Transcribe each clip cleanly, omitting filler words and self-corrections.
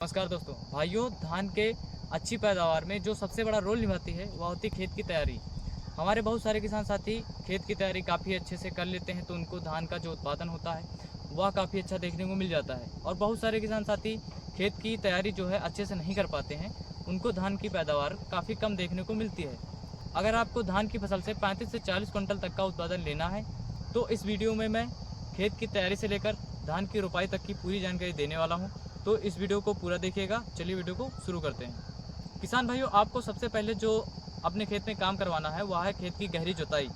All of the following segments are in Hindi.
नमस्कार दोस्तों भाइयों, धान के अच्छी पैदावार में जो सबसे बड़ा रोल निभाती है वह होती है खेत की तैयारी। हमारे बहुत सारे किसान साथी खेत की तैयारी काफ़ी अच्छे से कर लेते हैं तो उनको धान का जो उत्पादन होता है वह काफ़ी अच्छा देखने को मिल जाता है। और बहुत सारे किसान साथी खेत की तैयारी जो है अच्छे से नहीं कर पाते हैं, उनको धान की पैदावार काफ़ी कम देखने को मिलती है। अगर आपको धान की फसल से 35 से 40 क्विंटल तक का उत्पादन लेना है तो इस वीडियो में मैं खेत की तैयारी से लेकर धान की रोपाई तक की पूरी जानकारी देने वाला हूँ। तो इस वीडियो को पूरा देखिएगा। चलिए वीडियो को शुरू करते हैं। किसान भाइयों, आपको सबसे पहले जो अपने खेत में काम करवाना है वह है खेत की गहरी जुताई।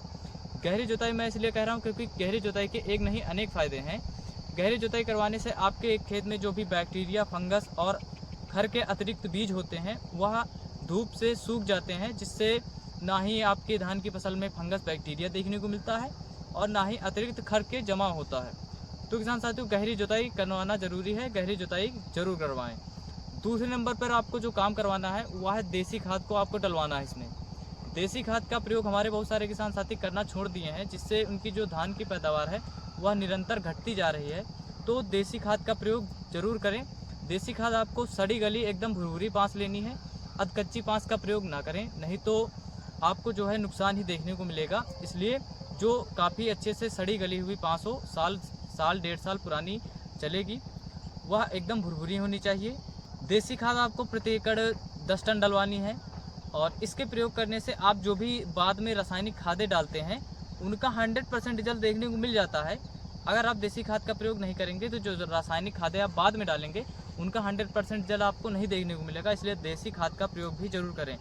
गहरी जुताई मैं इसलिए कह रहा हूँ क्योंकि गहरी जुताई के एक नहीं अनेक फ़ायदे हैं। गहरी जुताई करवाने से आपके एक खेत में जो भी बैक्टीरिया, फंगस और खर के अतिरिक्त बीज होते हैं वह धूप से सूख जाते हैं, जिससे ना ही आपके धान की फसल में फंगस बैक्टीरिया देखने को मिलता है और ना ही अतिरिक्त खर के जमा होता है। तो किसान साथियों, गहरी जुताई करवाना ज़रूरी है, गहरी जुताई जरूर करवाएं। दूसरे नंबर पर आपको जो काम करवाना है वह है देसी खाद को आपको डलवाना है। इसमें देसी खाद का प्रयोग हमारे बहुत सारे किसान साथी करना छोड़ दिए हैं, जिससे उनकी जो धान की पैदावार है वह निरंतर घटती जा रही है। तो देसी खाद का प्रयोग जरूर करें। देसी खाद आपको सड़ी गली एकदम भुरभुरी बाँस लेनी है, अधकच्ची बाँस का प्रयोग ना करें, नहीं तो आपको जो है नुकसान ही देखने को मिलेगा। इसलिए जो काफ़ी अच्छे से सड़ी गली हुई बाँस हो, साल 1.5 साल पुरानी चलेगी, वह एकदम भुरभुरी होनी चाहिए। देसी खाद आपको प्रति एकड़ 10 टन डलवानी है। और इसके प्रयोग करने से आप जो भी बाद में रासायनिक खादें डालते हैं उनका 100% रिजल्ट देखने को मिल जाता है। अगर आप देसी खाद का प्रयोग नहीं करेंगे तो जो रासायनिक खादें आप बाद में डालेंगे उनका 100% रिजल्ट आपको नहीं देखने को मिलेगा। इसलिए देसी खाद का प्रयोग भी जरूर करें।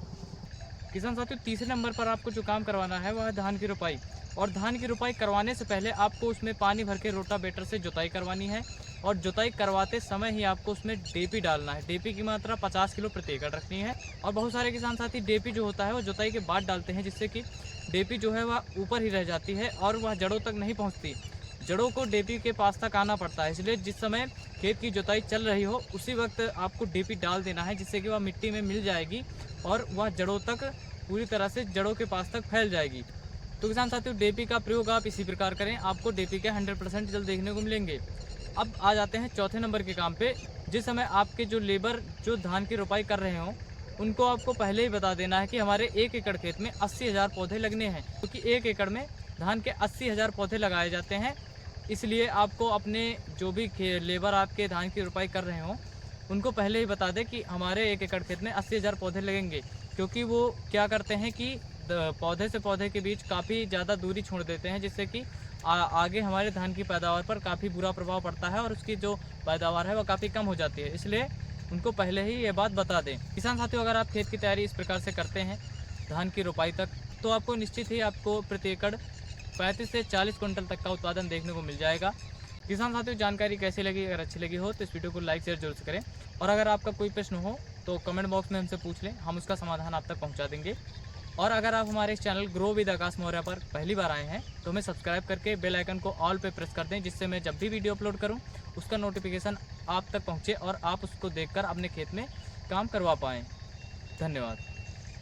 किसान साथियों, तीसरे नंबर पर आपको जो काम करवाना है वह है धान की रोपाई। और धान की रोपाई करवाने से पहले आपको उसमें पानी भर के रोटावेटर से जुताई करवानी है। और जुताई करवाते समय ही आपको उसमें डीपी डालना है। डीपी की मात्रा 50 किलो प्रति एकड़ रखनी है। और बहुत सारे किसान साथी डीपी जो होता है वो जुताई के बाद डालते हैं, जिससे कि डीपी जो है वह ऊपर ही रह जाती है और वह जड़ों तक नहीं पहुँचती। जड़ों को डीपी के पास तक आना पड़ता है। इसलिए जिस समय खेत की जुताई चल रही हो उसी वक्त आपको डीपी डाल देना है, जिससे कि वह मिट्टी में मिल जाएगी और वह जड़ों तक पूरी तरह से जड़ों के पास तक फैल जाएगी। तो किसान साथियों, डीपी का प्रयोग आप इसी प्रकार करें, आपको डीपी के 100% रिजल्ट देखने को मिलेंगे। अब आ जाते हैं चौथे नंबर के काम पे। जिस समय आपके जो लेबर जो धान की रोपाई कर रहे हों उनको आपको पहले ही बता देना है कि हमारे 1 एकड़ खेत में 80,000 पौधे लगने हैं, क्योंकि 1 एकड़ में धान के 80,000 पौधे लगाए जाते हैं। इसलिए आपको अपने जो भी लेबर आपके धान की रोपाई कर रहे हों उनको पहले ही बता दें कि हमारे 1 एकड़ खेत में 80,000 पौधे लगेंगे। क्योंकि वो क्या करते हैं कि पौधे से पौधे के बीच काफ़ी ज़्यादा दूरी छोड़ देते हैं, जिससे कि आगे हमारे धान की पैदावार पर काफ़ी बुरा प्रभाव पड़ता है और उसकी जो पैदावार है वह काफ़ी कम हो जाती है। इसलिए उनको पहले ही ये बात बता दें। किसान साथियों, अगर आप खेत की तैयारी इस प्रकार से करते हैं धान की रोपाई तक, तो आपको निश्चित ही आपको प्रति एकड़ 35 से 40 क्विंटल तक का उत्पादन देखने को मिल जाएगा। किसान साथियों, जानकारी कैसी लगी? अगर अच्छी लगी हो तो इस वीडियो को लाइक शेयर जरूर से करें। और अगर आपका कोई प्रश्न हो तो कमेंट बॉक्स में हमसे पूछ लें, हम उसका समाधान आप तक पहुंचा देंगे। और अगर आप हमारे इस चैनल ग्रो विद आकाश मौर्य पर पहली बार आए हैं तो हमें सब्सक्राइब करके बेल आइकन को ऑल पे प्रेस कर दें, जिससे मैं जब भी वीडियो अपलोड करूं उसका नोटिफिकेशन आप तक पहुंचे और आप उसको देखकर अपने खेत में काम करवा पाएँ। धन्यवाद।